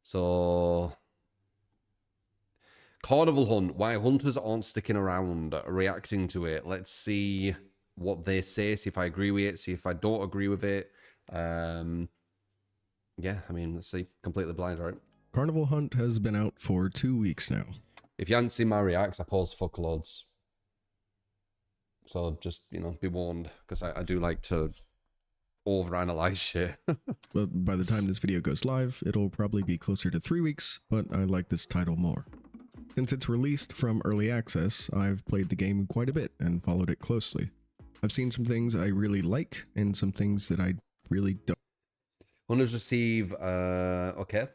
So, Carnival Hunt, why hunters aren't sticking around, reacting to it. Let's see what they say, see if I agree with it, see if I don't agree with it. Yeah, I mean, let's see. Completely blind, right? Carnival Hunt has been out for 2 weeks now. If you hadn't seen my reacts, I paused fuckloads. So just, you know, be warned, because I do like to overanalyze shit. But by the time this video goes live, it'll probably be closer to 3 weeks, but I like this title more. Since it's released from early access, I've played the game quite a bit and followed it closely. I've seen some things I really like and some things that I really don't. Hunters receive, okay.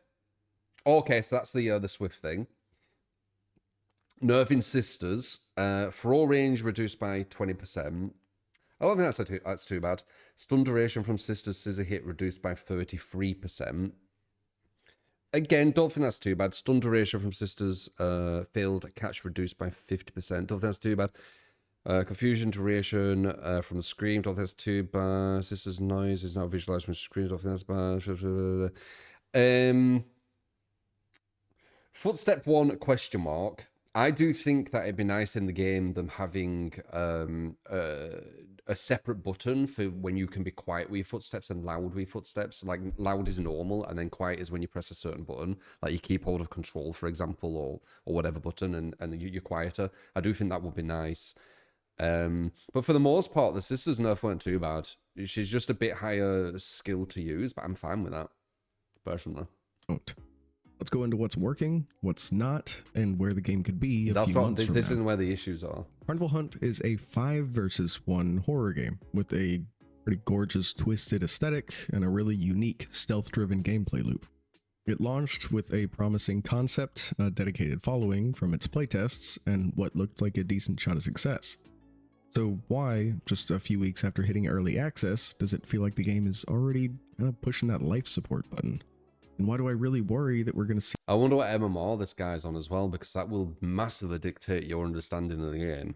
Okay, so that's the Swift thing. Nerfing Sisters, throw range reduced by 20%. I don't think that's too bad. Stun duration from Sisters Scissor Hit reduced by 33%. Again, don't think that's too bad. Stun duration from Sisters failed catch reduced by 50%. Don't think that's too bad. Confusion duration from the scream. Don't think that's too bad. Sisters noise is not visualized from screen. Don't think that's bad. Footstep 1 question mark. I do think that it'd be nice in the game them having a separate button for when you can be quiet with your footsteps and loud with your footsteps. Like loud is normal, and then quiet is when you press a certain button, like you keep hold of control, for example, or whatever button, and you're quieter. I do think that would be nice. But for the most part, the Sisters nerf weren't too bad. She's just a bit higher skill to use, but I'm fine with that, personally. Let's go into what's working, what's not, and where the game could be a few months from now. This isn't where the issues are. Carnival Hunt is a 5 versus 1 horror game with a pretty gorgeous twisted aesthetic and a really unique stealth-driven gameplay loop. It launched with a promising concept, a dedicated following from its playtests, and what looked like a decent shot of success. So why, just a few weeks after hitting early access, does it feel like the game is already kind of pushing that life support button? And why do I really worry that we're going to see? I wonder what MMR this guy's on as well, because that will massively dictate your understanding of the game.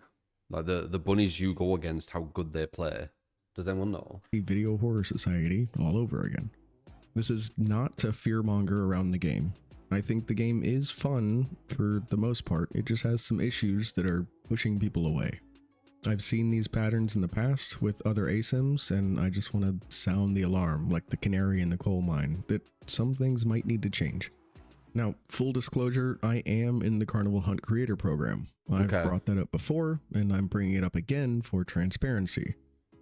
Like the bunnies you go against, how good they play. Does anyone know? Video Horror Society all over again. This is not to fearmonger around the game. I think the game is fun for the most part. It just has some issues that are pushing people away. I've seen these patterns in the past with other ASYMs, and I just want to sound the alarm like the canary in the coal mine that some things might need to change. Now, full disclosure, I am in the Carnival Hunt Creator Program. I've brought that up before, and I'm bringing it up again for transparency.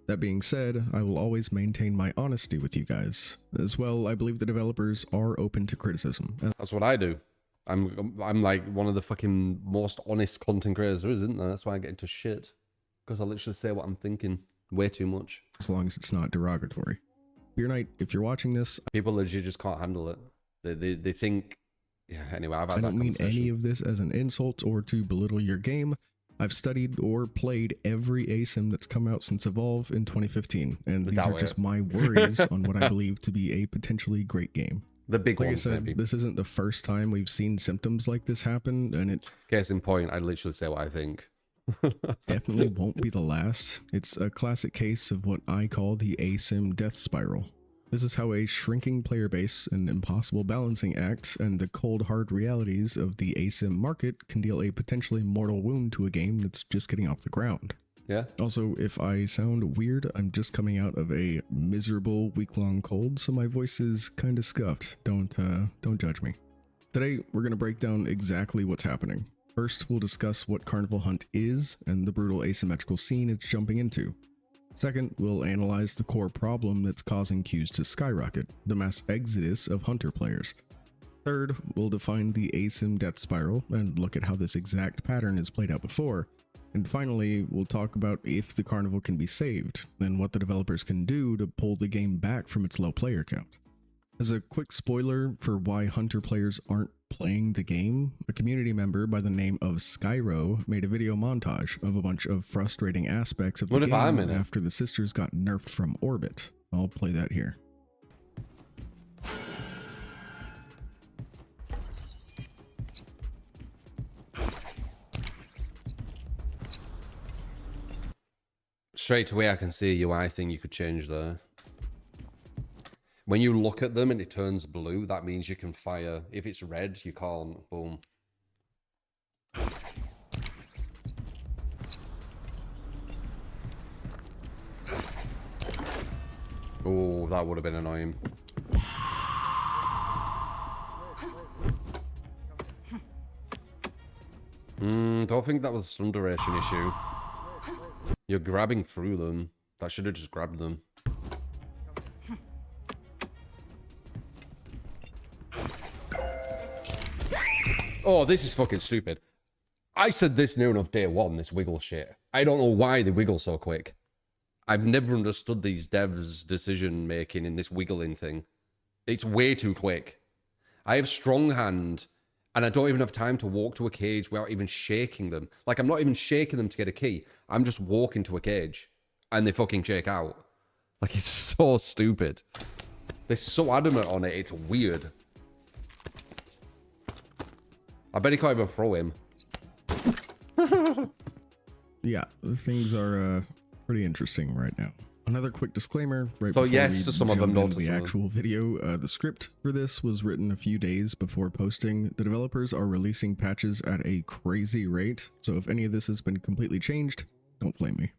That being said, I will always maintain my honesty with you guys. As well, I believe the developers are open to criticism. That's what I do. I'm like one of the fucking most honest content creators there is, isn't there? That's why I get into shit. Because I literally say what I'm thinking way too much. As long as it's not derogatory. Beer Knight, if you're watching this... People legit just can't handle it. They think... Yeah, anyway, I've had that I don't mean any of this as an insult or to belittle your game. I've studied or played every ASYM that's come out since Evolve in 2015. And these are just my worries on what I believe to be a potentially great game. The big like ones, I said, maybe. This isn't the first time we've seen symptoms like this happen, and it... Case in point, I literally say what I think. Definitely won't be the last. It's a classic case of what I call the ASYM death spiral. This is how a shrinking player base, an impossible balancing act, and the cold hard realities of the ASYM market can deal a potentially mortal wound to a game that's just getting off the ground. Yeah. Also, if I sound weird, I'm just coming out of a miserable week-long cold, so my voice is kind of scuffed. Don't judge me. Today, we're gonna break down exactly what's happening. First, we'll discuss what Carnival Hunt is and the brutal asymmetrical scene it's jumping into. Second, we'll analyze the core problem that's causing queues to skyrocket, the mass exodus of Hunter players. Third, we'll define the ASYM death spiral and look at how this exact pattern is played out before. And finally, we'll talk about if the Carnival can be saved, and what the developers can do to pull the game back from its low player count. As a quick spoiler for why Hunter players aren't playing the game, a community member by the name of Skyro made a video montage of a bunch of frustrating aspects of the game after the sisters got nerfed from orbit. I'll play that here. Straight away I can see a UI thing you could change there. When you look at them and it turns blue, that means you can fire. If it's red, you can't. Boom. Oh, that would have been annoying. Don't think that was a stun duration issue. You're grabbing through them. That should have just grabbed them. Oh, this is fucking stupid. I said this near enough day one, this wiggle shit. I don't know why they wiggle so quick. I've never understood these devs' decision making in this wiggling thing. It's way too quick. I have strong hand, and I don't even have time to walk to a cage without even shaking them. Like, I'm not even shaking them to get a key. I'm just walking to a cage, and they fucking shake out. Like, it's so stupid. They're so adamant on it, it's weird. I bet he can't even throw him. Yeah, things are pretty interesting right now. Another quick disclaimer right so before yes, we to some of them, jump not into to the some. actual video. The script for this was written a few days before posting. The developers are releasing patches at a crazy rate, so if any of this has been completely changed, don't blame me.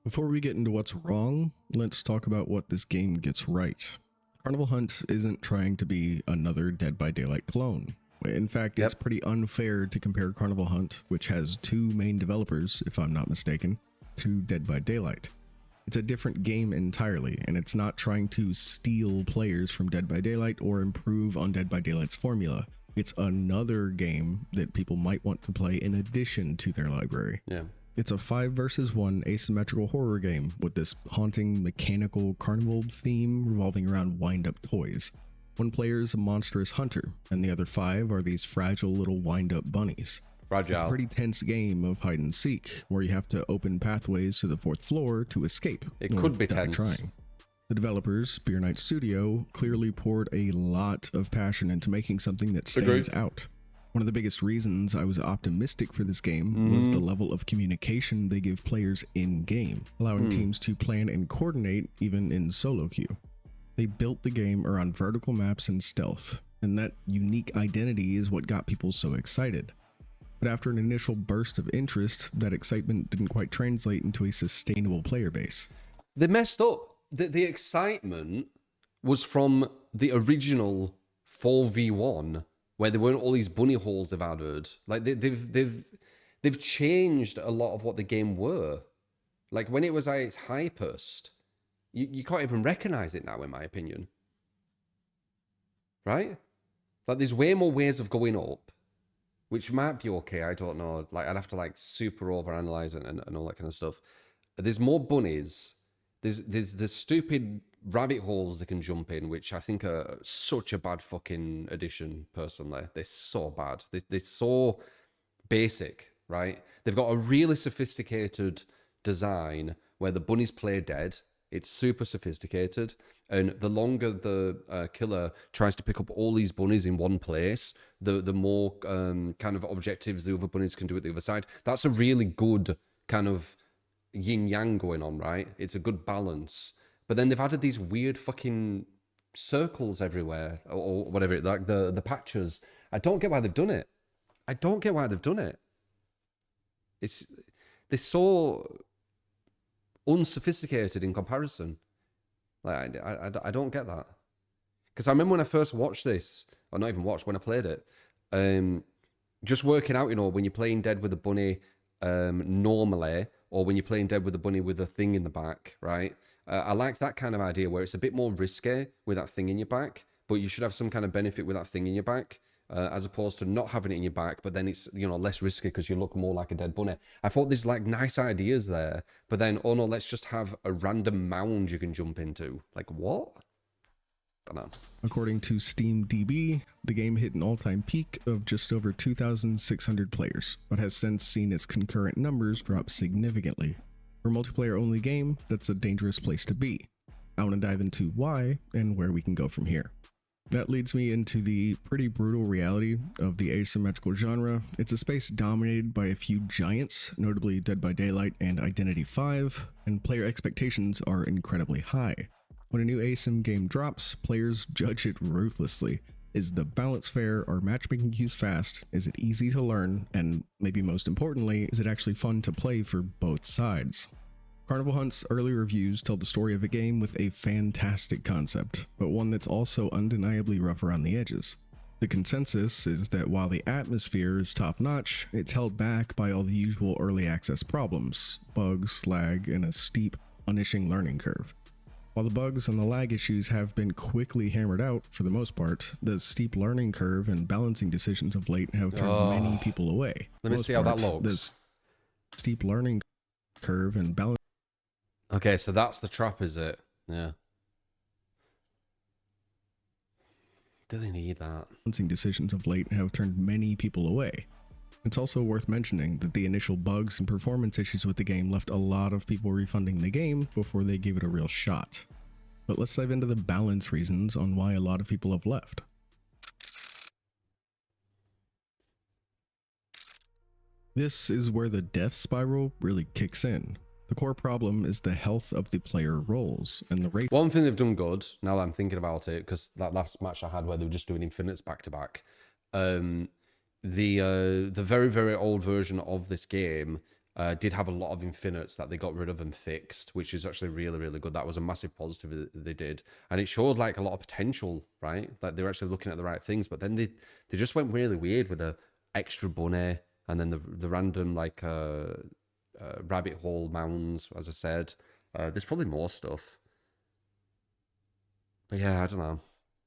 Before we get into what's wrong, let's talk about what this game gets right. Carnival Hunt isn't trying to be another Dead by Daylight clone. In fact, it's pretty unfair to compare Carnival Hunt, which has two main developers, if I'm not mistaken, to Dead by Daylight. It's a different game entirely, and it's not trying to steal players from Dead by Daylight or improve on Dead by Daylight's formula. It's another game that people might want to play in addition to their library. Yeah. It's a 5 versus 1 asymmetrical horror game with this haunting mechanical carnival theme revolving around wind-up toys. One player is a monstrous hunter, and the other 5 are these fragile little wind-up bunnies. Fragile. It's a pretty tense game of hide and seek, where you have to open pathways to the 4th floor to escape. It could be tense. Trying. The developers, Beer Night Studio, clearly poured a lot of passion into making something that stands out. One of the biggest reasons I was optimistic for this game was the level of communication they give players in-game, allowing teams to plan and coordinate even in solo queue. They built the game around vertical maps and stealth, and that unique identity is what got people so excited. But after an initial burst of interest, that excitement didn't quite translate into a sustainable player base. They messed up. The excitement was from the original 4v1, where there weren't all these bunny holes they've added. Like they've changed a lot of what the game were. Like when it was at its hypest, you can't even recognize it now, in my opinion. Right? Like there's way more ways of going up, which might be okay. I don't know. Like I'd have to like super overanalyze it and all that kind of stuff. There's more bunnies. There's stupid rabbit holes they can jump in, which I think are such a bad fucking addition, personally. They're so bad. They're so basic, right? They've got a really sophisticated design where the bunnies play dead. It's super sophisticated. And the longer the killer tries to pick up all these bunnies in one place, the more kind of objectives the other bunnies can do at the other side. That's a really good kind of yin-yang going on, right? It's a good balance. But then they've added these weird fucking circles everywhere, or whatever, like the patches. I don't get why they've done it. They're so unsophisticated in comparison. Like I don't get that. Because I remember when I first watched this, or not even watched, when I played it, just working out, when you're playing dead with a bunny normally, or when you're playing dead with a bunny with a thing in the back, right? I like that kind of idea where it's a bit more risky with that thing in your back, but you should have some kind of benefit with that thing in your back, as opposed to not having it in your back, but then it's, less risky because you look more like a dead bunny. I thought there's like nice ideas there, but then, oh no, let's just have a random mound you can jump into. Like, what? Don't know. According to SteamDB, the game hit an all-time peak of just over 2,600 players, but has since seen its concurrent numbers drop significantly. For a multiplayer-only game, that's a dangerous place to be. I want to dive into why and where we can go from here. That leads me into the pretty brutal reality of the asymmetrical genre. It's a space dominated by a few giants, notably Dead by Daylight and Identity 5, and player expectations are incredibly high. When a new ASYM game drops, players judge it ruthlessly. Is the balance fair? Are matchmaking queues fast? Is it easy to learn? And maybe most importantly, is it actually fun to play for both sides? Carnival Hunt's early reviews tell the story of a game with a fantastic concept, but one that's also undeniably rough around the edges. The consensus is that while the atmosphere is top-notch, it's held back by all the usual early access problems, bugs, lag, and a steep, punishing learning curve. While the bugs and the lag issues have been quickly hammered out for the most part, the steep learning curve and balancing decisions of late have turned many people away. Let me see how that looks. The steep learning curve and balance. Okay, so that's the trap, is it? Yeah. Do they need that? Balancing decisions of late have turned many people away. It's also worth mentioning that the initial bugs and performance issues with the game left a lot of people refunding the game before they gave it a real shot. But let's dive into the balance reasons on why a lot of people have left. This is where the death spiral really kicks in. The core problem is the health of the player roles and the rate. One thing they've done good, now that I'm thinking about it, because that last match I had where they were just doing infinites back to back, the very, very old version of this game did have a lot of infinites that they got rid of and fixed, which is actually really, really good. That was a massive positive that they did. And it showed like a lot of potential, right? Like they were actually looking at the right things, but then they just went really weird with the extra bunny and then the random like rabbit hole mounds, as I said. There's probably more stuff. But yeah, I don't know.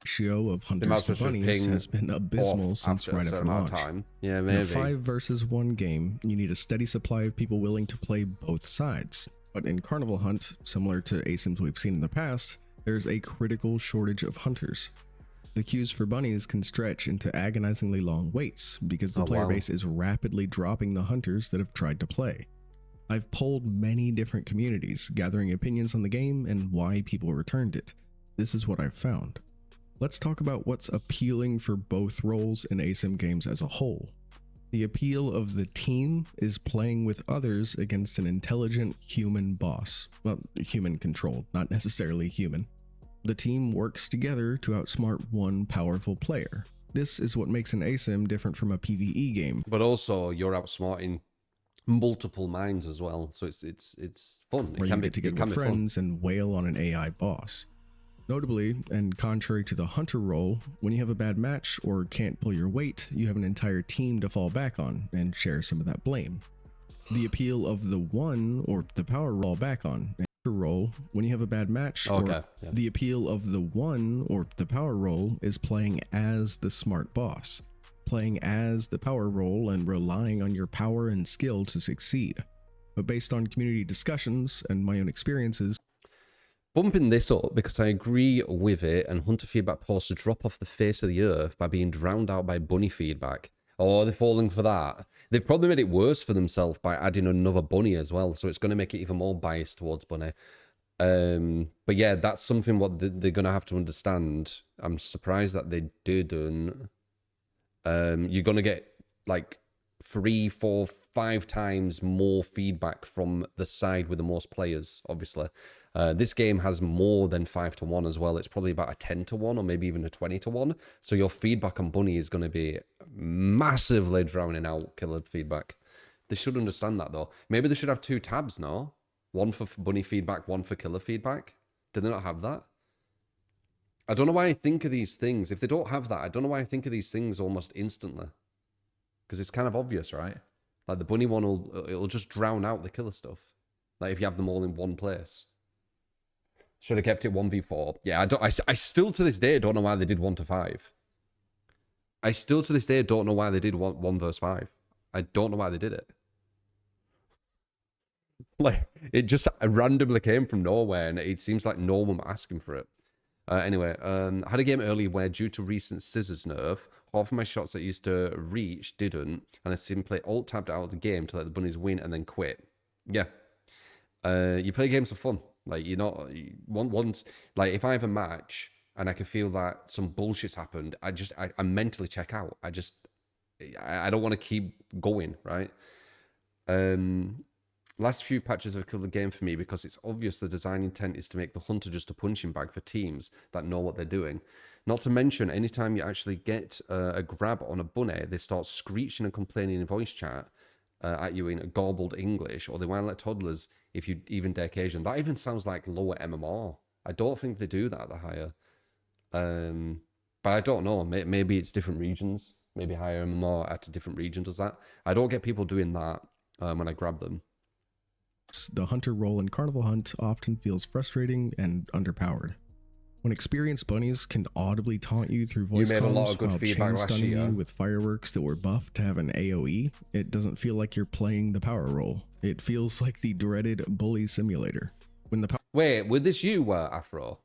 Ratio of hunters to bunnies has been abysmal since right after launch. Yeah, maybe. In a 5 versus 1 game, you need a steady supply of people willing to play both sides. But in Carnival Hunt, similar to ASYMs we've seen in the past, there's a critical shortage of hunters. The queues for bunnies can stretch into agonizingly long waits because the player base is rapidly dropping the hunters that have tried to play. I've polled many different communities, gathering opinions on the game and why people returned it. This is what I've found. Let's talk about what's appealing for both roles in ASYM games as a whole. The appeal of the team is playing with others against an intelligent human boss. Well, human controlled, not necessarily human. The team works together to outsmart one powerful player. This is what makes an ASYM different from a PvE game. But also, you're outsmarting multiple minds as well, so it's fun. Where you get together with friends and wail on an AI boss. Notably, and contrary to the hunter role, when you have a bad match or can't pull your weight, you have an entire team to fall back on and share some of that blame. The appeal of the one or the power roll back on role when you have a bad match, the appeal of the one or the power role is playing as the smart boss, playing as the power role and relying on your power and skill to succeed. But based on community discussions and my own experiences, bumping this up because I agree with it, and hunter feedback posts to drop off the face of the earth by being drowned out by bunny feedback. Oh, they're falling for that. They've probably made it worse for themselves by adding another bunny as well, so it's going to make it even more biased towards bunny. But yeah, that's something what they're going to have to understand. I'm surprised that they didn't. You're going to get like 3, 4, 5 times more feedback from the side with the most players, obviously. This game has more than 5 to 1 as well. It's probably about a 10 to 1 or maybe even a 20 to 1. So your feedback on bunny is going to be massively drowning out killer feedback. They should understand that though. Maybe they should have 2 tabs now. One for bunny feedback, one for killer feedback. Do they not have that? I don't know why I think of these things. If they don't have that, I don't know why I think of these things almost instantly. Because it's kind of obvious, right? Like the bunny one it'll just drown out the killer stuff. Like if you have them all in one place. Should have kept it 1v4. Yeah, I still to this day don't know why they did 1 to 5. I still to this day don't know why they did 1 versus 5. I don't know why they did it. Like, it just randomly came from nowhere, and it seems like no one asking for it. Anyway, I had a game earlier where, due to recent scissors nerf, half of my shots that used to reach didn't, and I simply alt-tabbed out of the game to let the bunnies win and then quit. Yeah. You play games for fun. Like, you're not... Once, like, if I have a match and I can feel that some bullshit's happened, I mentally check out. I don't want to keep going, right? Last few patches have killed the game for me because it's obvious the design intent is to make the hunter just a punching bag for teams that know what they're doing. Not to mention, anytime you actually get a grab on a bunny, they start screeching and complaining in voice chat at you in garbled English, or they want to let toddlers, if you even dare occasion. That even sounds like lower MMR. I don't think they do that at the higher. But I don't know. Maybe it's different regions. Maybe higher MMR at a different region does that. I don't get people doing that when I grab them. The hunter role in Carnival Hunt often feels frustrating and underpowered. When experienced bunnies can audibly taunt you through voice made a lot comms of good while feedback chain last stunning year. you with fireworks that were buffed to have an AoE, it doesn't feel like you're playing the power role. It feels like the dreaded bully simulator. When the Wait, were this you, Afro?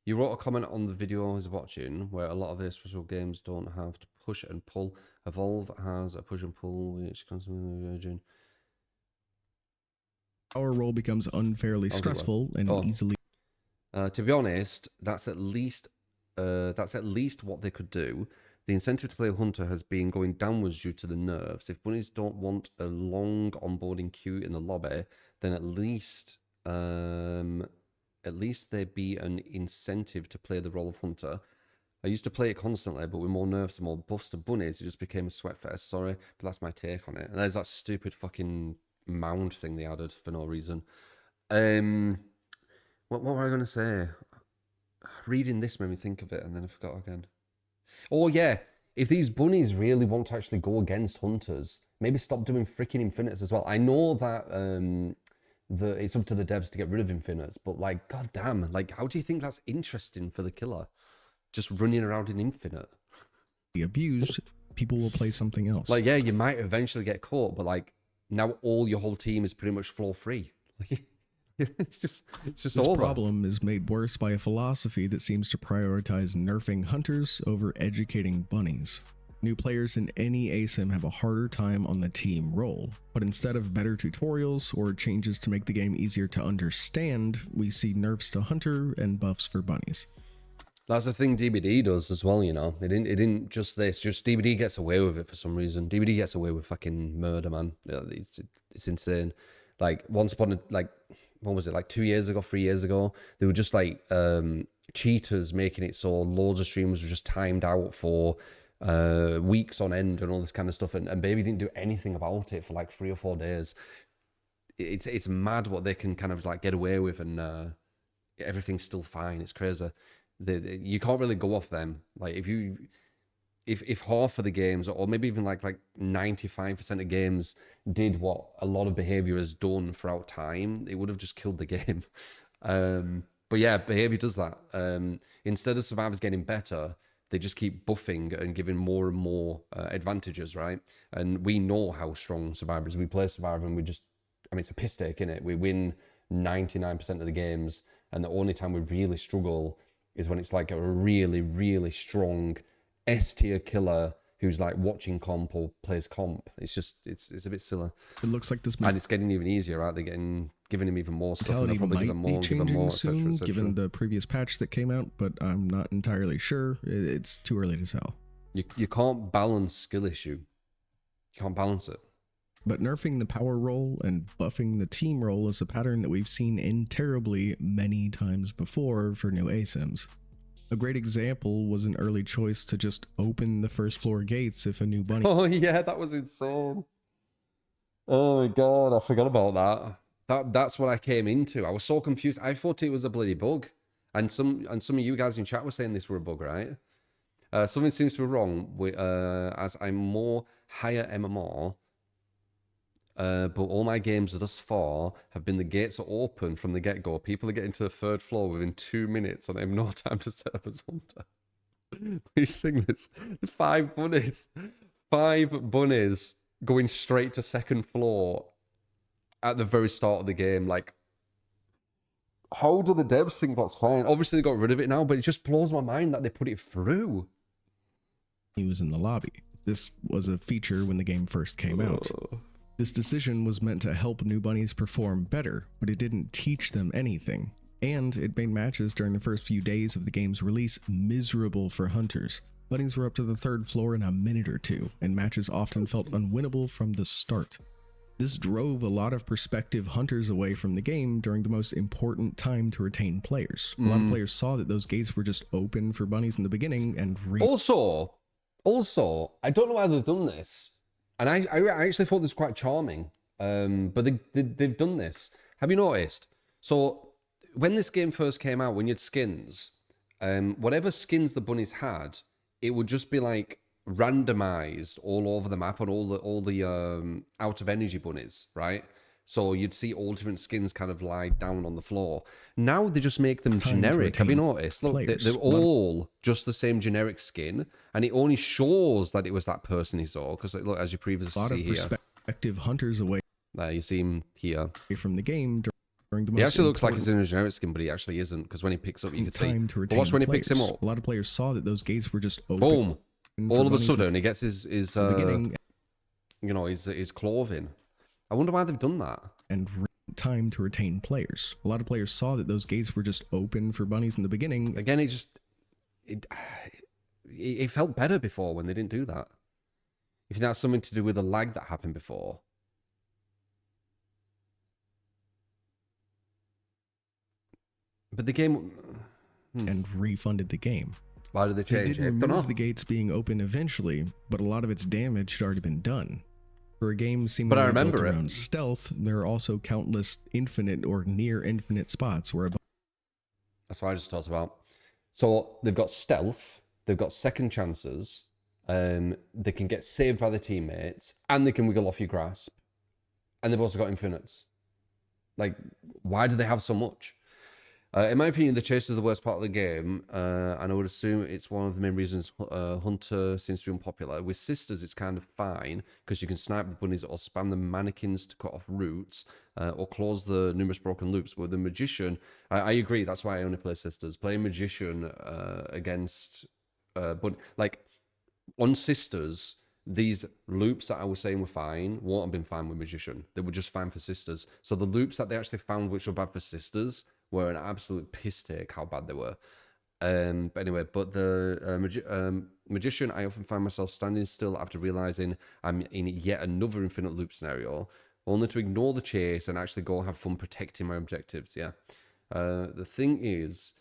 You wrote a comment on the video I was watching where a lot of the special games don't have to push and pull. Evolve has a push and pull, which constantly urging. power role becomes unfairly stressful and easily. To be honest, that's at least what they could do. The incentive to play Hunter has been going downwards due to the nerfs. If bunnies don't want a long onboarding queue in the lobby, then at least there'd be an incentive to play the role of Hunter. I used to play it constantly, but with more nerfs and more buffs to bunnies, it just became a sweat fest. Sorry, but that's my take on it. And there's that stupid fucking mound thing they added for no reason. What were I going to say? Reading this made me think of it, and then I forgot again. Oh yeah, if these bunnies really want to actually go against hunters, maybe stop doing freaking infinites as well. I know that it's up to the devs to get rid of infinites, but like, goddamn, like, how do you think that's interesting for the killer? Just running around in infinite. Abused, people will play something else. Like, yeah, you might eventually get caught, but like, now your whole team is pretty much floor free. It's just this over. problem is made worse by a philosophy that seems to prioritize nerfing hunters over educating bunnies. New players in any ASYM have a harder time on the team role, but instead of better tutorials or changes to make the game easier to understand, we see nerfs to hunter and buffs for bunnies. That's the thing DBD does as well, you know. It didn't just this. Just DBD gets away with it for some reason. DBD gets away with fucking murder, man. It's insane. Like once upon a what was it, like 2 years ago, 3 years ago, they were just like cheaters making it so loads of streams were just timed out for weeks on end and all this kind of stuff, and Baby didn't do anything about it for like 3 or 4 days. It's mad what they can kind of like get away with, and everything's still fine. It's crazy. You can't really go off them. Like if half of the games, or maybe even like 95% of games did what a lot of behavior has done throughout time, it would have just killed the game. But yeah, behavior does that. Instead of survivors getting better, they just keep buffing and giving more and more advantages, right? And we know how strong survivors. We play survivor and it's a piss take, innit? We win 99% of the games, and the only time we really struggle is when it's like a really, really strong S-tier killer who's like watching comp or plays comp. It's a bit silly. It looks like this, and it's getting even easier, right? They're giving him even more stuff, and they'll probably give him more, soon, et cetera. Given the previous patch that came out, but I'm not entirely sure. It's too early to tell. You can't balance skill issue. You can't balance it. But nerfing the power role and buffing the team role is a pattern that we've seen in terribly many times before for new ASYMs. A great example was an early choice to just open the first floor gates if a new bunny. Oh yeah, that was insane. Oh my god, I forgot about that. That's what I came into. I was so confused. I thought it was a bloody bug, and some of you guys in chat were saying this were a bug, right? Something seems to be wrong with, as I'm more higher MMR. But all my games thus far have been the gates are open from the get-go. People are getting to the 3rd floor within 2 minutes, and I have no time to set up as hunter. Please sing this. 5 bunnies. 5 bunnies going straight to 2nd floor at the very start of the game. Like, how do the devs think that's fine? Obviously, they got rid of it now, but it just blows my mind that they put it through. He was in the lobby. This was a feature when the game first came out. This decision was meant to help new bunnies perform better, but it didn't teach them anything. And it made matches during the first few days of the game's release miserable for hunters. Bunnies were up to the 3rd floor in a minute or two, and matches often felt unwinnable from the start. This drove a lot of prospective hunters away from the game during the most important time to retain players. A lot of players saw that those gates were just open for bunnies in the beginning and Also, I don't know why they've done this, and I actually thought this was quite charming. But they've done this. Have you noticed? So when this game first came out, when you had skins, whatever skins the bunnies had, it would just be like randomized all over the map on all the out of energy bunnies, right? So you'd see all different skins kind of lie down on the floor. Now they just make them generic. Have you noticed? Look, they're all just the same generic skin, and it only shows that it was that person he saw. Because look, as you previously see here, prospective hunters away. There you see him here From the game during the most he actually looks like he's in a generic skin, but he actually isn't, because when he picks up, you can see. But watch when he picks him up. A lot of players saw that those gates were just open. Boom! All of a sudden, he gets his beginning, you know, his clothing. I wonder why they've done that. And time to retain players. A lot of players saw that those gates were just open for bunnies in the beginning. Again, it felt better before when they didn't do that. If that's something to do with the lag that happened before. But the game... And refunded the game. Why did they change it? They did remove the gates being open eventually, but a lot of its damage had already been done. For a game seemingly built around stealth, there are also countless infinite or near infinite spots where... That's what I just talked about. So they've got stealth, they've got second chances, they can get saved by the teammates, and they can wiggle off your grasp. And they've also got infinites. Like, why do they have so much? In my opinion, the chase is the worst part of the game, and I would assume it's one of the main reasons Hunter seems to be unpopular. With Sisters, it's kind of fine, because you can snipe the bunnies or spam the mannequins to cut off routes, or close the numerous broken loops. With the Magician, I agree, that's why I only play Sisters. Playing Magician against... but, like, on Sisters, these loops that I was saying were fine won't have been fine with Magician. They were just fine for Sisters. So the loops that they actually found which were bad for Sisters were an absolute piss take how bad they were. But anyway, but the Magician, I often find myself standing still after realizing I'm in yet another infinite loop scenario, only to ignore the chase and actually go have fun protecting my objectives. Yeah. The thing is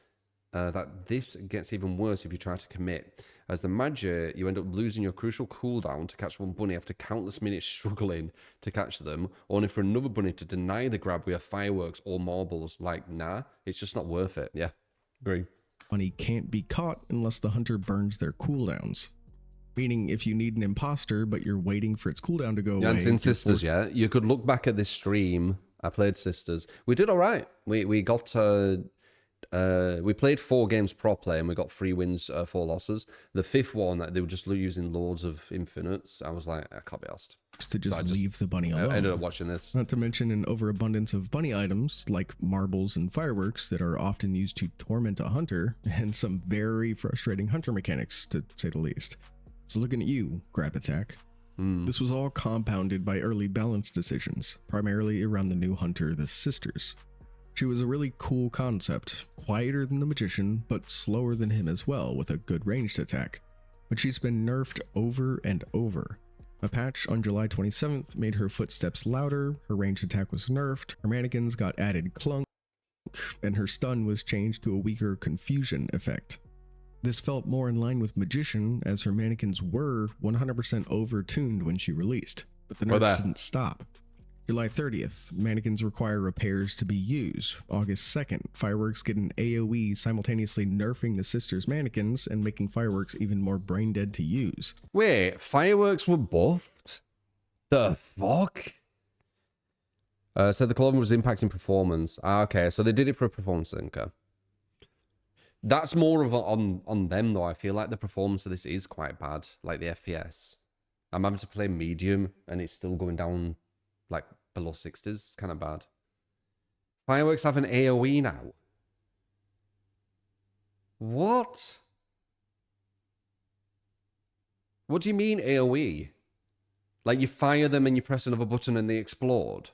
that this gets even worse if you try to commit. As the Magi, you end up losing your crucial cooldown to catch one bunny after countless minutes struggling to catch them, only for another bunny to deny the grab with fireworks or marbles. Like, nah, it's just not worth it. Yeah, agree. Bunny can't be caught unless the hunter burns their cooldowns. Meaning, if you need an imposter, but you're waiting for its cooldown to go away... Yeah, it's in Sisters, yeah. You could look back at this stream. I played Sisters. We did all right. We got... we played 4 games properly and we got 3 wins, 4 losses. The 5th one, they were just using loads of infinites. I was like, I can't be asked. To just leave the bunny alone. I ended up watching this. Not to mention an overabundance of bunny items like marbles and fireworks that are often used to torment a hunter, and some very frustrating hunter mechanics, to say the least. So looking at you, Grab Attack. This was all compounded by early balance decisions, primarily around the new hunter, the Sisters. She was a really cool concept, quieter than the Magician, but slower than him as well, with a good ranged attack. But she's been nerfed over and over. A patch on July 27th made her footsteps louder, her ranged attack was nerfed, her mannequins got added clunk, and her stun was changed to a weaker confusion effect. This felt more in line with Magician, as her mannequins were 100% over-tuned when she released, but the nerfs didn't stop. July 30th, mannequins require repairs to be used. August 2nd, fireworks get an AoE simultaneously nerfing the Sisters' mannequins and making fireworks even more brain dead to use. Wait, fireworks were buffed? The fuck? So the clothing was impacting performance. Okay, so they did it for a performance anchor. That's more of on them though. I feel like the performance of this is quite bad, like the FPS. I'm having to play medium and it's still going down like below 60s. It's kind of bad. Fireworks have an AoE now. What? What do you mean AoE? Like you fire them and you press another button and they explode?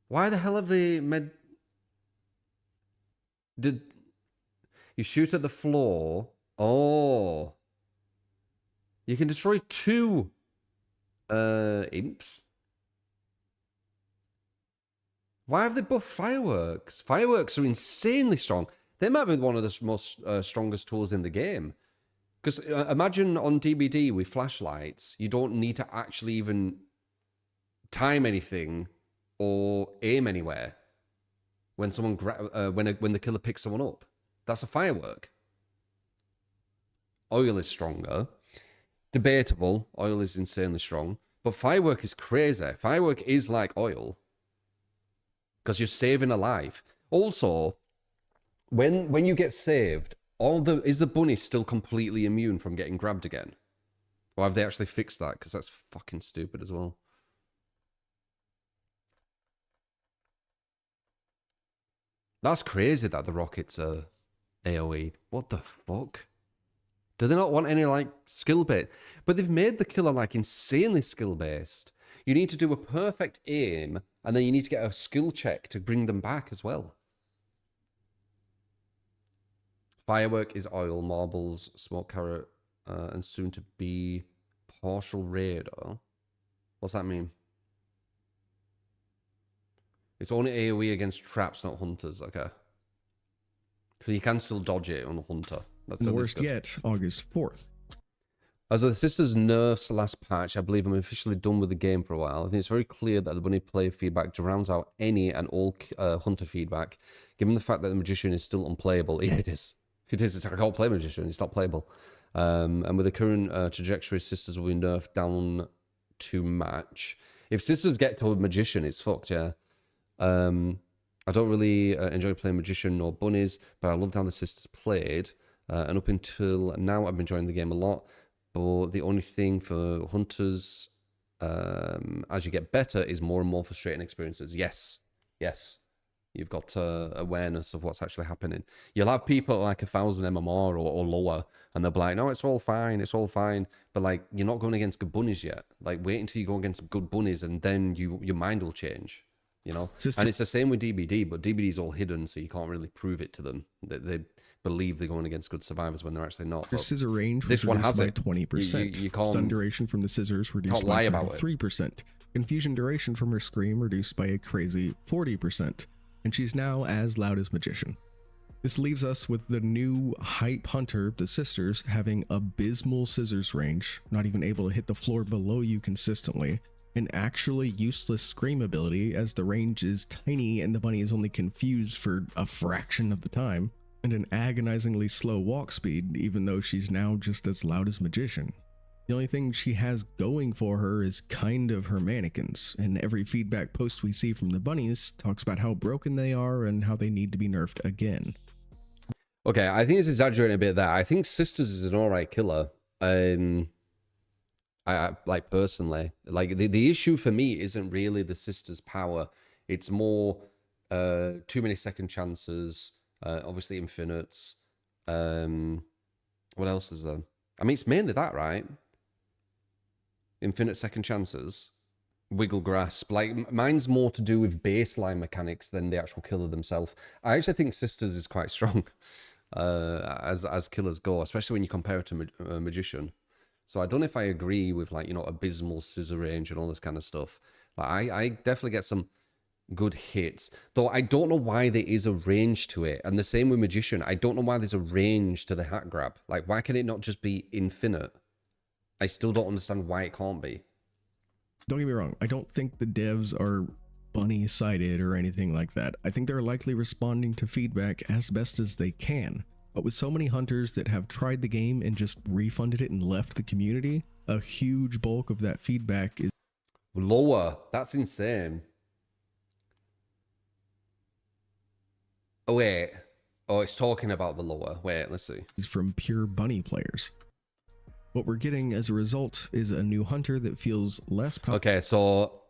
Why the hell have they made... Did you shoot at the floor? Oh, you can destroy 2 imps. Why have they buffed fireworks? Fireworks are insanely strong. They might be one of the most strongest tools in the game. Because imagine on DBD with flashlights, you don't need to actually even time anything or aim anywhere when someone when the killer picks someone up. That's a firework. Oil is stronger. Debatable. Oil is insanely strong. But firework is crazy. Firework is like oil. Because you're saving a life. Also, when you get saved, is the bunny still completely immune from getting grabbed again? Or have they actually fixed that? Because that's fucking stupid as well. That's crazy that the rockets are AoE. What the fuck? Do they not want any, like, skill bait? But they've made the killer, like, insanely skill-based. You need to do a perfect aim, and then you need to get a skill check to bring them back as well. Firework is oil, marbles, smoke carrot, and soon to be partial radar. What's that mean? It's only AoE against traps, not hunters. Okay. So you can still dodge it on a hunter. That's And worst yet, August 4th. As the Sisters nerfs the last patch, I believe I'm officially done with the game for a while. I think it's very clear that the bunny player feedback drowns out any and all hunter feedback, given the fact that the Magician is still unplayable. Yeah, it is. It is. It's, I can't play Magician. It's not playable. And with the current trajectory, Sisters will be nerfed down to match. If Sisters get to a Magician, it's fucked, yeah. I don't really enjoy playing Magician nor Bunnies, but I loved how the Sisters played. And up until now, I've been enjoying the game a lot. But the only thing for Hunters, as you get better, is more and more frustrating experiences. Yes. Yes. You've got awareness of what's actually happening. You'll have people like 1,000 MMR or lower, and they'll be like, no, it's all fine, it's all fine. But like, you're not going against good bunnies yet. Like, wait until you go against good bunnies, and then your mind will change, you know? And it's the same with DBD, but DBD is all hidden, so you can't really prove it to them. They believe they're going against good survivors when they're actually not. Your scissor range this one has by it 20%. You can't, stun duration from the scissors reduced by 33%. Confusion duration from her scream reduced by a crazy 40%. And she's now as loud as Magician. This leaves us with the new hype hunter, the Sisters, having abysmal scissors range, not even able to hit the floor below you consistently, an actually useless scream ability as the range is tiny and the bunny is only confused for a fraction of the time, and an agonizingly slow walk speed even though she's now just as loud as Magician. The only thing she has going for her is kind of her mannequins, and every feedback post we see from the bunnies talks about how broken they are and how they need to be nerfed again. Okay, I think it's exaggerating a bit there. I think Sisters is an alright killer. I like personally. Like the issue for me isn't really the Sisters' power. It's more too many second chances, obviously infinites. What else is there? I mean, it's mainly that, right? Infinite second chances, wiggle grasp. Like, mine's more to do with baseline mechanics than the actual killer themselves. I actually think Sisters is quite strong as killers go, especially when you compare it to Magician. So I don't know if I agree with, like, you know, abysmal scissor range and all this kind of stuff. Like, I definitely get some good hits, though I don't know why there is a range to it. And the same with Magician. I don't know why there's a range to the hat grab. Like, why can it not just be infinite? I still don't understand why it can't be. Don't get me wrong, I don't think the devs are bunny-sided or anything like that. I think they're likely responding to feedback as best as they can. But with so many hunters that have tried the game and just refunded it and left the community, a huge bulk of that feedback is lower. That's insane. Oh, wait. Oh, it's talking about the lower. Wait, let's see. From pure bunny players. What we're getting as a result is a new hunter that feels less powerful. Okay, so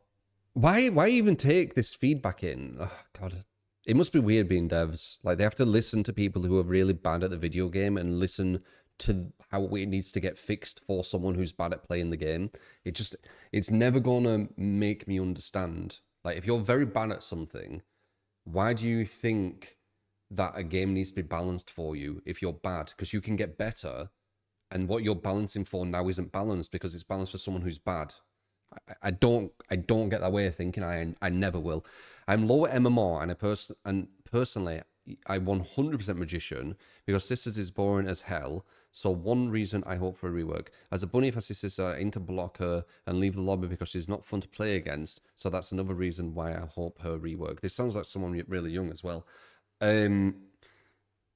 why even take this feedback in? Oh, God. It must be weird being devs. Like, they have to listen to people who are really bad at the video game and listen to how it needs to get fixed for someone who's bad at playing the game. It's never gonna make me understand. Like, if you're very bad at something, why do you think that a game needs to be balanced for you if you're bad, because you can get better, and what you're balancing for now isn't balanced because it's balanced for someone who's bad. I don't get that way of thinking. I never will. I'm low at MMR, and personally, I 100% Magician because Sisters is boring as hell. So one reason I hope for a rework. As a bunny, if I see Sister, I aim to block her and leave the lobby because she's not fun to play against. So that's another reason why I hope her rework. This sounds like someone really young as well.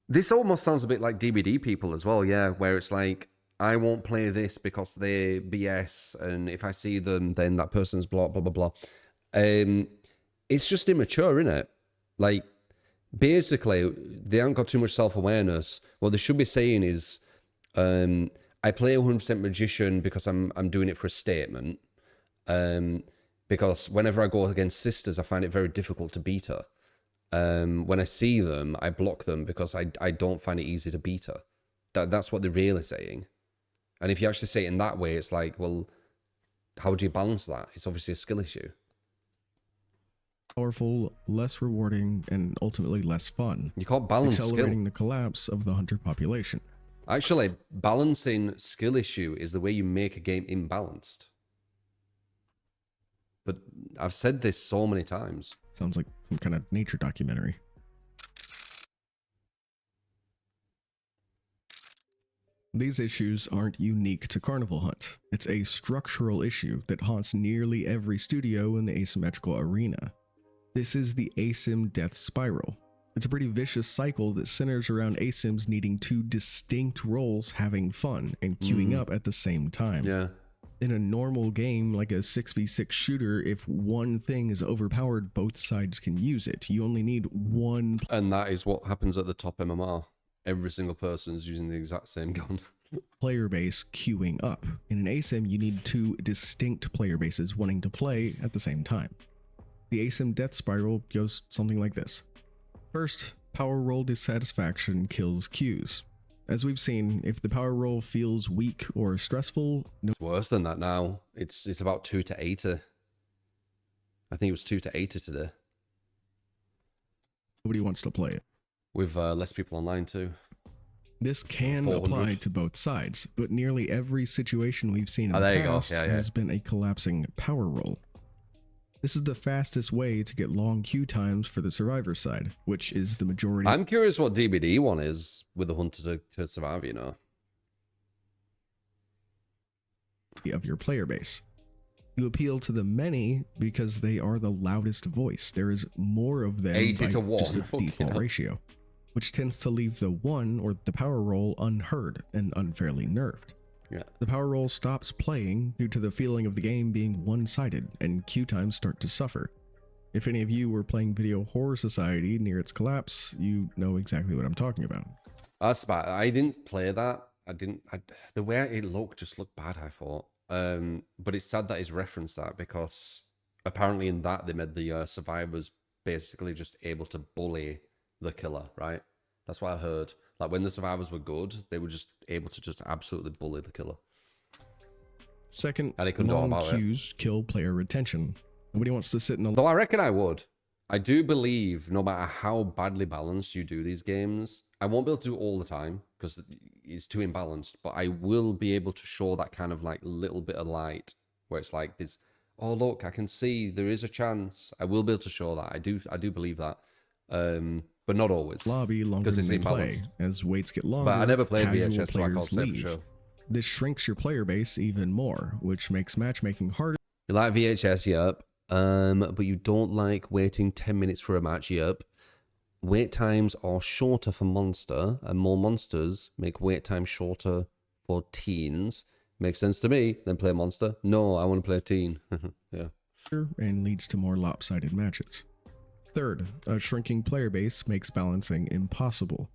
This almost sounds a bit like DBD people as well, yeah, where it's like, I won't play this because they BS, and if I see them, then that person's blah, blah, blah, blah. It's just immature, innit? Like, basically, they haven't got too much self-awareness. What they should be saying is, I play 100% Magician because I'm doing it for a statement. Because whenever I go against Sisters, I find it very difficult to beat her. When I see them, I block them because I don't find it easy to beat her. That's what they're really saying. And if you actually say it in that way, it's like, well, how do you balance that? It's obviously a skill issue. Powerful, less rewarding, and ultimately less fun. You can't balance accelerating skill. the collapse of the hunter population. Actually, balancing skill issue is the way you make a game imbalanced. But I've said this so many times. Sounds like some kind of nature documentary. These issues aren't unique to Carnival Hunt. It's a structural issue that haunts nearly every studio in the asymmetrical arena. This is the ASYM death spiral. It's a pretty vicious cycle that centers around ASYMs needing two distinct roles having fun and queuing up at the same time. Yeah. In a normal game like a 6v6 shooter, if one thing is overpowered, both sides can use it. You only need one. And that is what happens at the top MMR. Every single person's using the exact same gun. Player base queuing up. In an ASYM, you need two distinct player bases wanting to play at the same time. The ASYM death spiral goes something like this. First, power roll dissatisfaction kills queues. As we've seen, if the power roll feels weak or stressful, It's worse than that now. It's about 2 to 80. I think it was 2 to 80 today. nobody wants to play it. With less people online too. This can 400. apply to both sides, but nearly every situation we've seen in there the you go. past Yeah. has been a collapsing power roll. This is the fastest way to get long queue times for the survivor side, which is the majority I'm curious what DBD one is with the hunter to survive, you know. of your player base. You appeal to the many because they are the loudest voice. There is more of them 80 by to 1. just a Fucking default hell. ratio, which tends to leave the one or the power roll unheard and unfairly nerfed. Yeah. The power roll stops playing due to the feeling of the game being one-sided, and queue times start to suffer. If any of you were playing Video Horror Society near its collapse, you know exactly what I'm talking about. That's bad. I didn't play that. The way it looked just looked bad, I thought. But it's sad that he's referenced that because apparently in that they made the survivors basically just able to bully the killer, right? That's what I heard. Like when the survivors were good, they were just able to just absolutely bully the killer. Second, And they couldn't do all long about it. queues kill player retention. Nobody wants to sit in a Though I reckon I would. I do believe no matter how badly balanced you do these games, I won't be able to do it all the time because it's too imbalanced, but I will be able to show that kind of like little bit of light where it's like this, oh look, I can see there is a chance. I will be able to show that. I do believe that. But not always. lobby longer 'Cause than it's they play. imbalanced. As waits get longer, But I never played casual VHS, so I can't players say for leave. sure. This shrinks your player base even more, which makes matchmaking harder You like VHS, yep. But you don't like waiting 10 minutes for a match, yep. Wait times are shorter for monster, and more monsters make wait time shorter for teens. Makes sense to me. Then play monster. No, I want to play a teen. Yeah. and leads to more lopsided matches. Third, a shrinking player base makes balancing impossible.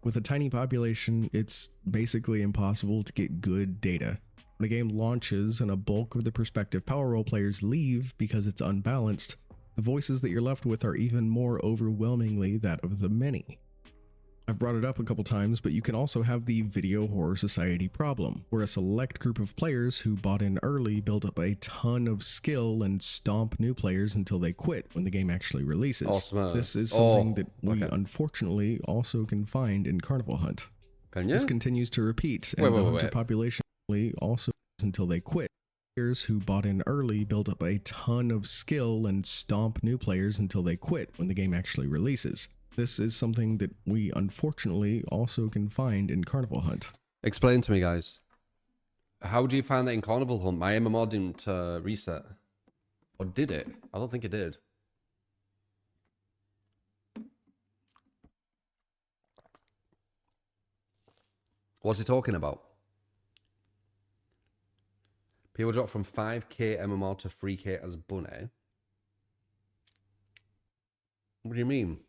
With a tiny population, it's basically impossible to get good data. When a game launches and a bulk of the prospective power role players leave because it's unbalanced, the voices that you're left with are even more overwhelmingly that of the many. I've brought it up a couple times, but you can also have the Video Horror Society problem, where a select group of players who bought in early build up a ton of skill and stomp new players until they quit when the game actually releases. Awesome. This is something that we okay. unfortunately also can find in Carnival Hunt. Can you? This continues to repeat, and the hunter population also until they quit. Players who bought in early build up a ton of skill and stomp new players until they quit when the game actually releases. This is something that we unfortunately also can find in Carnival Hunt. Explain to me, guys. How do you find that in Carnival Hunt? My MMR didn't reset. Or did it? I don't think it did. What's he talking about? People drop from 5k MMR to 3k as bunny. What do you mean?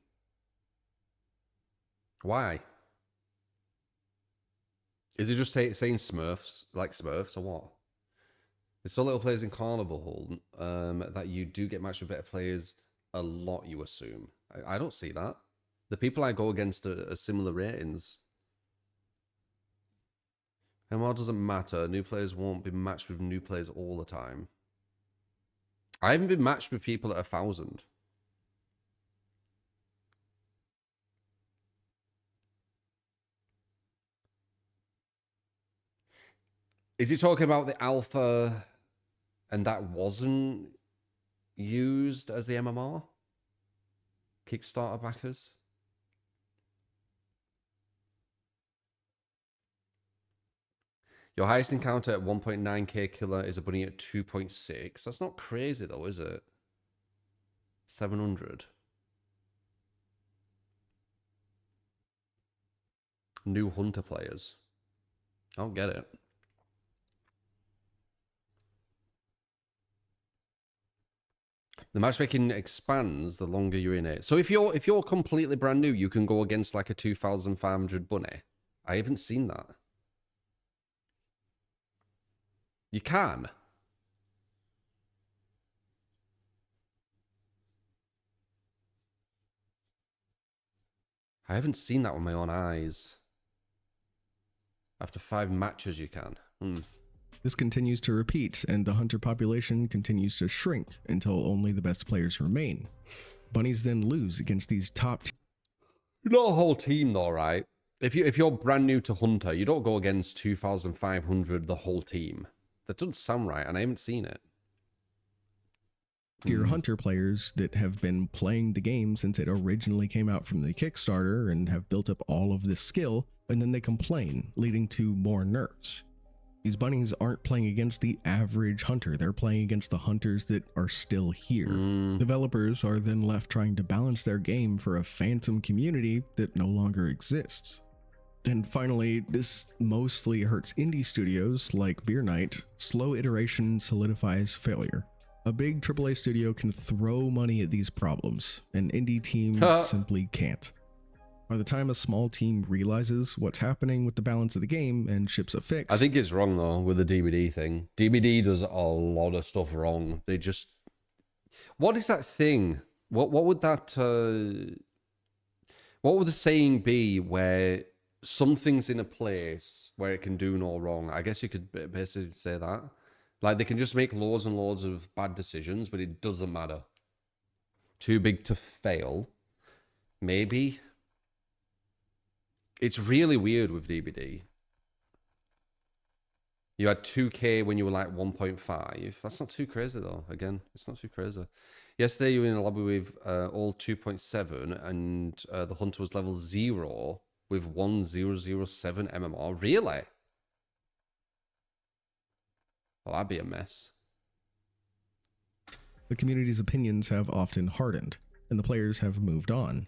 Why? Is it just saying Smurfs, like Smurfs, or what? There's so little players in Carnival that you do get matched with better players a lot, you assume. I don't see that. The people I go against are similar ratings. MR doesn't matter. New players won't be matched with new players all the time. I haven't been matched with people at 1,000. Is he talking about the alpha and that wasn't used as the MMR? Kickstarter backers? Your highest encounter at 1.9k killer is a bunny at 2.6. That's not crazy though, is it? 700. New hunter players. I don't get it. The matchmaking expands the longer you're in it. So if you're completely brand new, you can go against like a 2,500 bunny. I haven't seen that. You can. I haven't seen that with my own eyes. After 5 matches, you can. This continues to repeat, and the hunter population continues to shrink until only the best players remain. Bunnies then lose against these top Not a whole team though, right? If you're brand new to hunter, you don't go against 2,500 the whole team. That doesn't sound right, and I haven't seen it. Tier hunter players that have been playing the game since it originally came out from the Kickstarter and have built up all of this skill, and then they complain, leading to more nerfs. These bunnies aren't playing against the average hunter, they're playing against the hunters that are still here. Developers are then left trying to balance their game for a phantom community that no longer exists. And finally, this mostly hurts indie studios like Beer Night. Slow iteration solidifies failure. A big AAA studio can throw money at these problems, an indie team simply can't. By the time a small team realizes what's happening with the balance of the game and ships a fix... I think it's wrong though with the DBD thing. DBD does a lot of stuff wrong. They just... What is that thing? What would that... What would the saying be where something's in a place where it can do no wrong? I guess you could basically say that. Like, they can just make loads and loads of bad decisions, but it doesn't matter. Too big to fail. Maybe. It's really weird with DBD. You had 2k when you were like 1.5. That's not too crazy though. Again, it's not too crazy. Yesterday you were in a lobby with all 2.7 and the hunter was level 0 with 1007 MMR. Really? Well, that'd be a mess. The community's opinions have often hardened, and the players have moved on.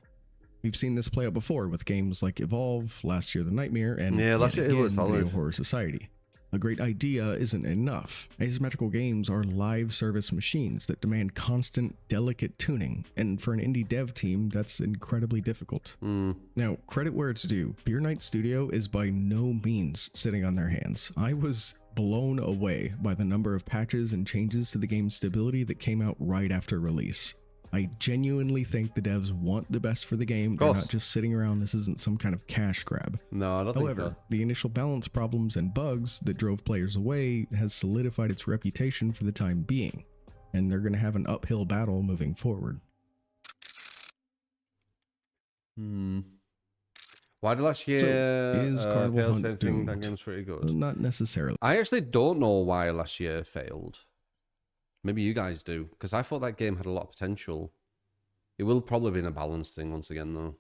We've seen this play out before with games like Evolve, last year The Nightmare, and last year it was solid. Video Horror Society. A great idea isn't enough. Asymmetrical games are live service machines that demand constant, delicate tuning, and for an indie dev team, that's incredibly difficult. Now, credit where it's due, Beer Night Studio is by no means sitting on their hands. I was blown away by the number of patches and changes to the game's stability that came out right after release. I genuinely think the devs want the best for the game. Of They're course. not just sitting around. This isn't some kind of cash grab. No, I don't think However, so. the initial balance problems and bugs that drove players away has solidified its reputation for the time being, and they're going to have an uphill battle moving forward. Why did last year So, is Carnival fail? Hunt Same thing. That doomed? game's pretty good. Not necessarily. I actually don't know why last year failed. Maybe you guys do, because I thought that game had a lot of potential. It will probably be a balance thing once again, though.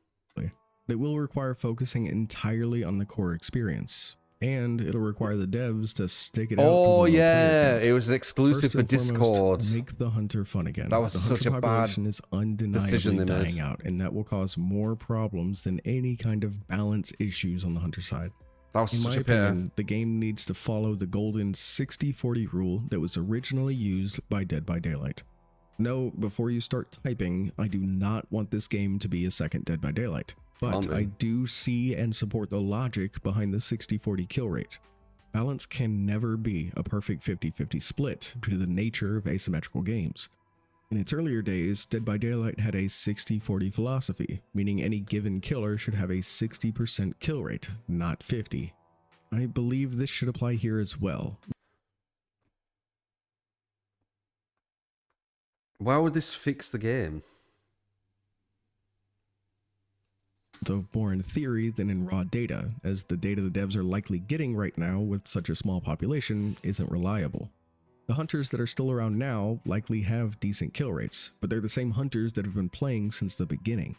It will require focusing entirely on the core experience, and it'll require the devs to stick it out. Oh through the yeah, count. it was exclusive for First and foremost, Discord. make the hunter fun again. That was the such hunter a bad population is decision undeniably they made. dying out, and that will cause more problems than any kind of balance issues on the hunter side. That was In such my a pity. opinion, the game needs to follow the golden 60-40 rule that was originally used by Dead by Daylight. No, before you start typing, I do not want this game to be a second Dead by Daylight, but I do see and support the logic behind the 60-40 kill rate. Balance can never be a perfect 50-50 split due to the nature of asymmetrical games. In its earlier days, Dead by Daylight had a 60-40 philosophy, meaning any given killer should have a 60% kill rate, not 50. I believe this should apply here as well. Why would this fix the game? Though more in theory than in raw data, as the data the devs are likely getting right now with such a small population isn't reliable. The hunters that are still around now likely have decent kill rates, but they're the same hunters that have been playing since the beginning.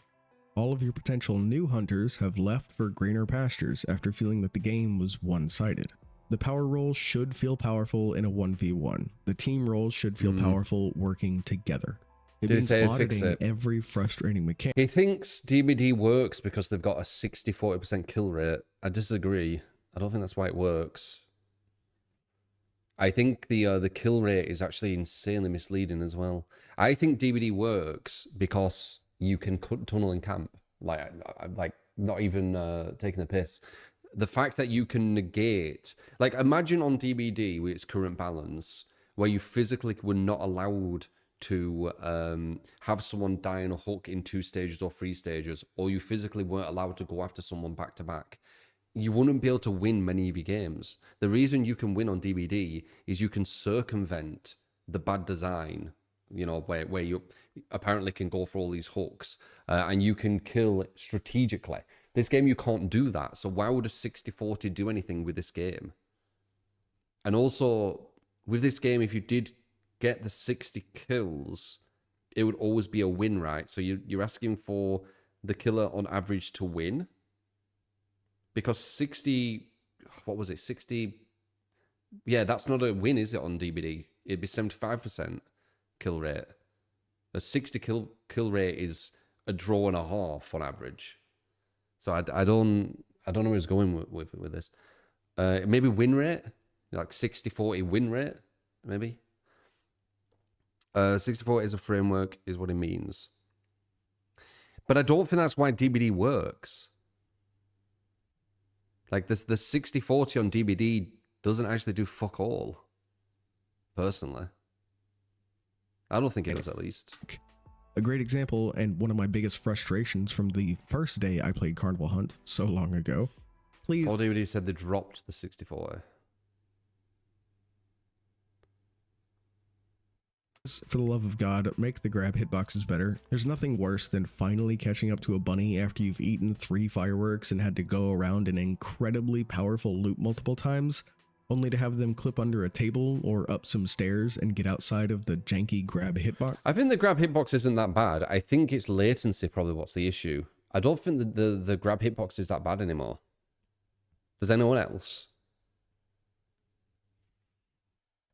All of your potential new hunters have left for greener pastures after feeling that the game was one-sided. The power roles should feel powerful in a 1v1. The team roles should feel powerful working together. It means auditing every frustrating mechanic. He thinks DBD works because they've got a 60-40% kill rate. I disagree. I don't think that's why it works. I think the kill rate is actually insanely misleading as well. I think DBD works because you can tunnel and camp. Like not even taking the piss. The fact that you can negate, like imagine on DBD with its current balance, where you physically were not allowed to have someone die in a hook in 2 stages or 3 stages, or you physically weren't allowed to go after someone back to back, you wouldn't be able to win many of your games. The reason you can win on DBD is you can circumvent the bad design, you know, where you apparently can go for all these hooks, and you can kill strategically. This game, you can't do that. So why would a 60-40 do anything with this game? And also, with this game, if you did get the 60 kills, it would always be a win, right? So you're asking for the killer on average to win. Because 60... What was it? 60... Yeah, that's not a win, is it, on DBD? It'd be 75% kill rate. A 60 kill rate is a draw and a half on average. So I don't know where he's going with this. Maybe win rate, like 60-40 win rate, maybe. 60-40 is a framework, is what it means. But I don't think that's why DBD works. Like the 60-40 on DBD doesn't actually do fuck all. Personally, I don't think it does, at least. A great example, and one of my biggest frustrations from the first day I played Carnival Hunt so long ago. Please. All DVD said they dropped the 60-40. For the love of God, make the grab hitboxes better. There's nothing worse than finally catching up to a bunny after you've eaten 3 fireworks and had to go around an incredibly powerful loop multiple times, only to have them clip under a table or up some stairs and get outside of the janky grab hitbox. I think the grab hitbox isn't that bad. I think it's latency probably what's the issue. I don't think the grab hitbox is that bad anymore. Does anyone else?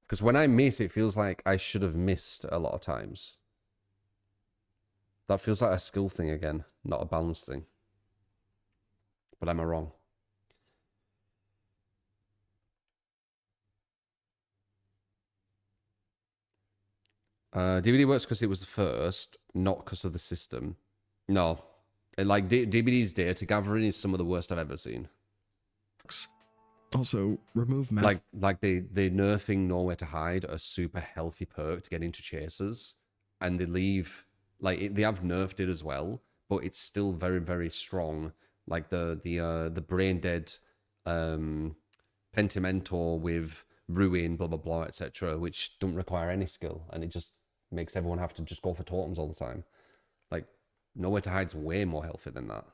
Because when I miss, it feels like I should have missed a lot of times. That feels like a skill thing again, not a balance thing. But am I wrong? DVD works because it was the first, not because of the system. No. Like, DBD's data gathering is some of the worst I've ever seen. Also, remove map. Like they nerfing Nowhere to Hide, a super healthy perk to get into chasers, and they leave Like they have nerfed it as well, but it's still very, very strong. Like the brain dead Pentimentor with Ruin, blah blah blah, etc., which don't require any skill, and it just makes everyone have to just go for totems all the time. Like Nowhere to Hide's way more healthy than that.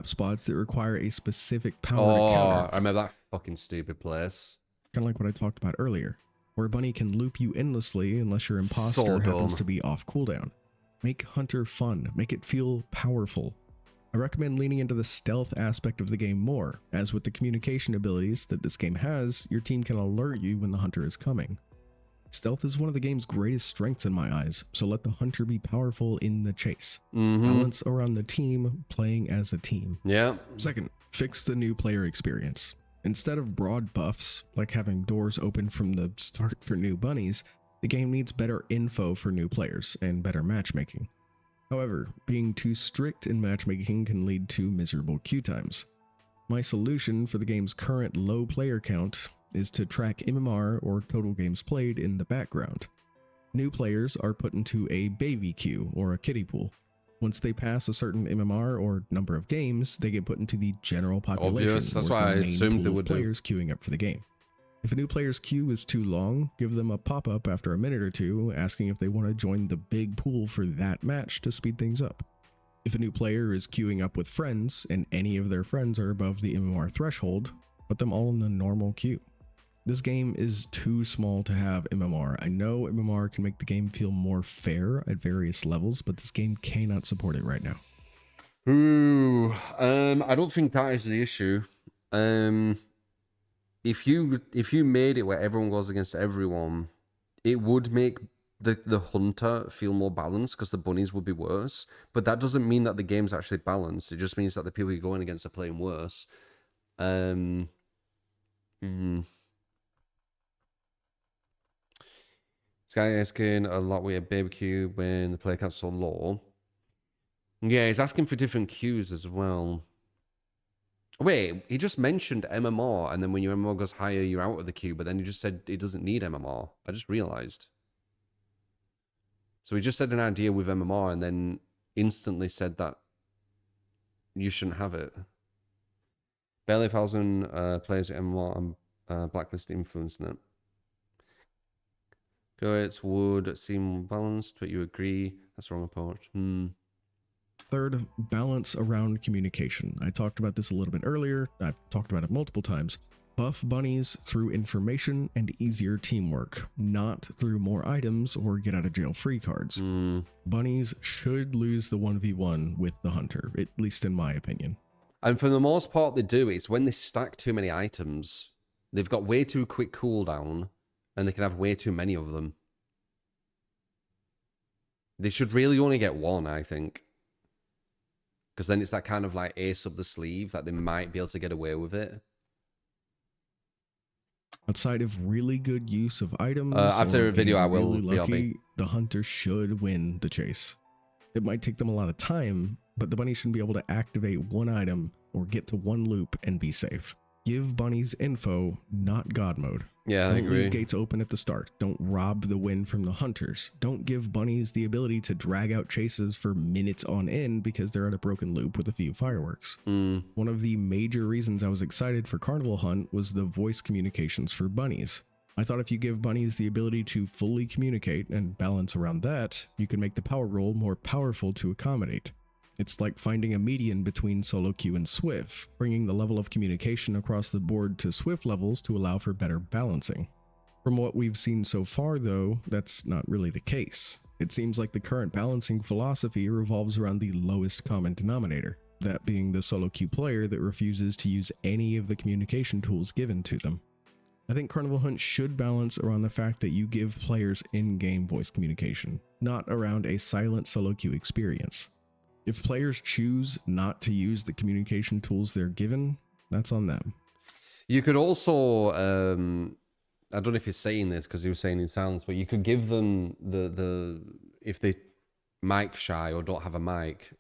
Spots that require a specific power to Oh, counter. I remember that fucking stupid place. Kind of like what I talked about earlier, where a bunny can loop you endlessly unless your imposter happens to be off cooldown. Make Hunter fun, make it feel powerful. I recommend leaning into the stealth aspect of the game more, as with the communication abilities that this game has, your team can alert you when the hunter is coming. Stealth is one of the game's greatest strengths in my eyes, so let the hunter be powerful in the chase. Balance around the team, playing as a team. Yeah. Second, fix the new player experience. Instead of broad buffs, like having doors open from the start for new bunnies, the game needs better info for new players and better matchmaking. However, being too strict in matchmaking can lead to miserable queue times. My solution for the game's current low player count is to track MMR or total games played in the background. New players are put into a baby queue or a kiddie pool. Once they pass a certain MMR or number of games, they get put into the general population. Obvious. That's or why the I main assumed pool they of would do. players queuing up for the game. If a new player's queue is too long, give them a pop-up after a minute or two asking if they want to join the big pool for that match to speed things up. If a new player is queuing up with friends and any of their friends are above the MMR threshold, put them all in the normal queue. This game is too small to have MMR. I know MMR can make the game feel more fair at various levels, but this game cannot support it right now. Ooh, I don't think that is the issue. If you made it where everyone goes against everyone, it would make the hunter feel more balanced because the bunnies would be worse. But that doesn't mean that the game's actually balanced. It just means that the people you're going against are playing worse. This guy asking a lot with a baby queue when the player count's so low. Yeah, he's asking for different queues as well. Wait, he just mentioned MMR, and then when your MMR goes higher, you're out of the queue, but then he just said it doesn't need MMR. I just realized. So he just said an idea with MMR and then instantly said that you shouldn't have it. Barely 1,000 players with MMR and blacklist influencing it. Goats would seem balanced, but you agree that's the wrong approach. Third, balance around communication. I talked about this a little bit earlier. I've talked about it multiple times. Buff bunnies through information and easier teamwork, not through more items or get out of jail free cards. Bunnies should lose the 1v1 with the hunter, at least in my opinion. And for the most part, they do. It's when they stack too many items, they've got way too quick cooldown, and they can have way too many of them. They should really only get one, I think. Because then it's that kind of like ace up the sleeve that they might be able to get away with it. Outside of really good use of items, after or a video, getting I will really be lucky, the hunter should win the chase. It might take them a lot of time, but the bunny shouldn't be able to activate one item or get to one loop and be safe. Give bunnies info, not God mode. Yeah, I Don't agree. leave gates open at the start. Don't rob the win from the hunters. Don't give bunnies the ability to drag out chases for minutes on end because they're at a broken loop with a few fireworks. One of the major reasons I was excited for Carnival Hunt was the voice communications for bunnies. I thought if you give bunnies the ability to fully communicate and balance around that, you can make the power roll more powerful to accommodate. It's like finding a median between solo queue and Swift, bringing the level of communication across the board to Swift levels to allow for better balancing. From what we've seen so far though, that's not really the case. It seems like the current balancing philosophy revolves around the lowest common denominator, that being the solo queue player that refuses to use any of the communication tools given to them. I think Carnival Hunt should balance around the fact that you give players in-game voice communication, not around a silent solo queue experience. If players choose not to use the communication tools they're given, that's on them. You could also, I don't know if he's saying this because he was saying in silence, but you could give them if they mic shy or don't have a mic,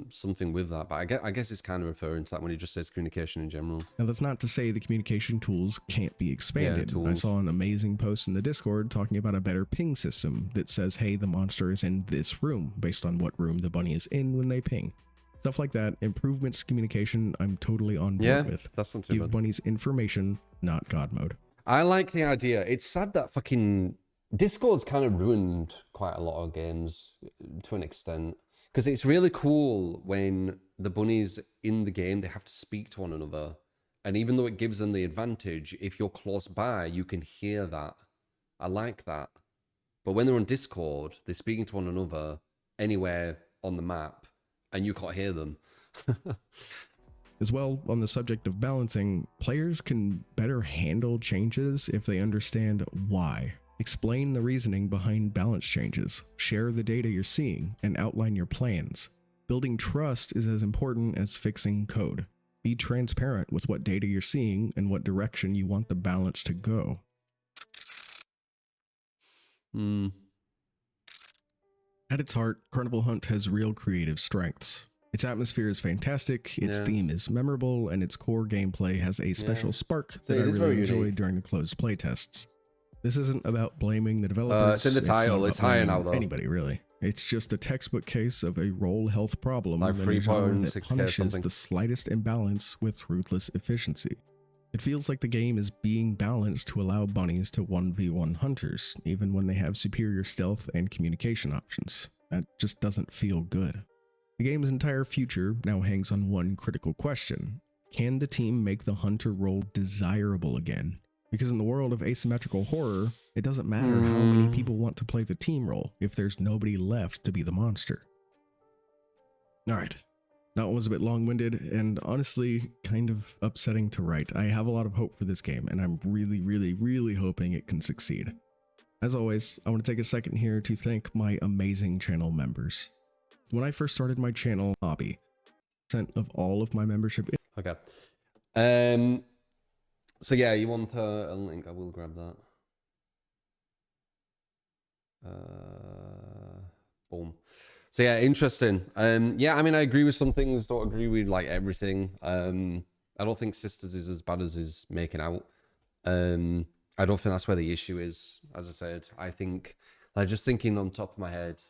something with that. But I guess it's kind of referring to that when he just says communication in general. Now, that's not to say the communication tools can't be expanded. Yeah, I tools. saw an amazing post in the Discord talking about a better ping system that says, hey, the monster is in this room, based on what room the bunny is in when they ping. Stuff like that, improvements to communication, I'm totally on board with. That's not too Give bad. bunnies information, not God mode. I like the idea. It's sad that fucking Discord's kind of ruined quite a lot of games to an extent. Because it's really cool when the bunnies in the game, they have to speak to one another. And even though it gives them the advantage, if you're close by, you can hear that. I like that. But when they're on Discord, they're speaking to one another anywhere on the map, and you can't hear them. As well, on the subject of balancing, players can better handle changes if they understand why. Explain the reasoning behind balance changes, share the data you're seeing, and outline your plans. Building trust is as important as fixing code. Be transparent with what data you're seeing and what direction you want the balance to go. At its heart, Carnival Hunt has real creative strengths. Its atmosphere is fantastic, its theme is memorable, and its core gameplay has a special spark that I really enjoyed during the closed playtests. This isn't about blaming the developers. It's in the title. It's higher now, though. Anybody, really. It's just a textbook case of a role health problem like in a genre that 3.6K punishes the slightest imbalance with ruthless efficiency. It feels like the game is being balanced to allow bunnies to 1v1 hunters, even when they have superior stealth and communication options. That just doesn't feel good. The game's entire future now hangs on one critical question. Can the team make the hunter role desirable again? Because in the world of asymmetrical horror, it doesn't matter how many people want to play the team role if there's nobody left to be the monster. Alright, that one was a bit long-winded and honestly kind of upsetting to write. I have a lot of hope for this game and I'm really hoping it can succeed. As always, I want to take a second here to thank my amazing channel members. When I first started my channel, hobby, % of all of my membership. Okay. So yeah, you want a link? I will grab that. Boom. So yeah, interesting. Yeah, I mean, I agree with some things. Don't agree with like everything. I don't think Sisters is as bad as is making out. I don't think that's where the issue is. As I said, I think, like, just thinking on top of my head,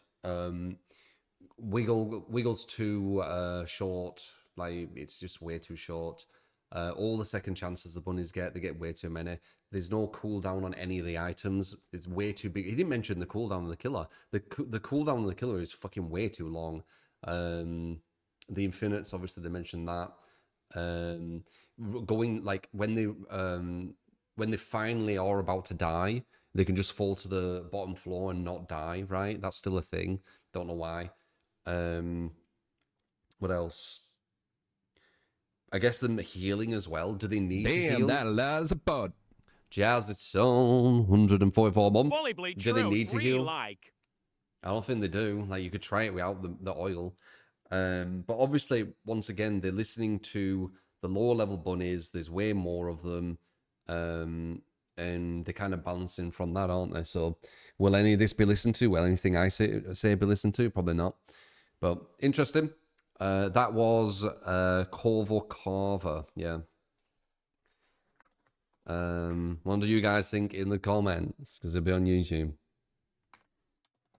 Wiggle's too short. Like, it's just way too short. All the second chances the bunnies get, they get way too many. There's no cooldown on any of the items. It's way too big. He didn't mention the cooldown of the killer. The cooldown of the killer is fucking way too long. The infinites, obviously, they mentioned that. Going, like, when they finally are about to die, they can just fall to the bottom floor and not die, right? That's still a thing. Don't know why. What else? I guess the healing as well. Do they need to heal? Damn, that is a pod. Jazz, it's on 144 months. Do they need to heal? I don't think they do. Like, you could try it without the oil. But obviously, once again, they're listening to the lower level bunnies. There's way more of them. And they're kind of balancing from that, aren't they? So will any of this be listened to? Will anything I say be listened to? Probably not. But interesting. That was Corvo Carver. Yeah. What do you guys think in the comments? Because it'll be on YouTube.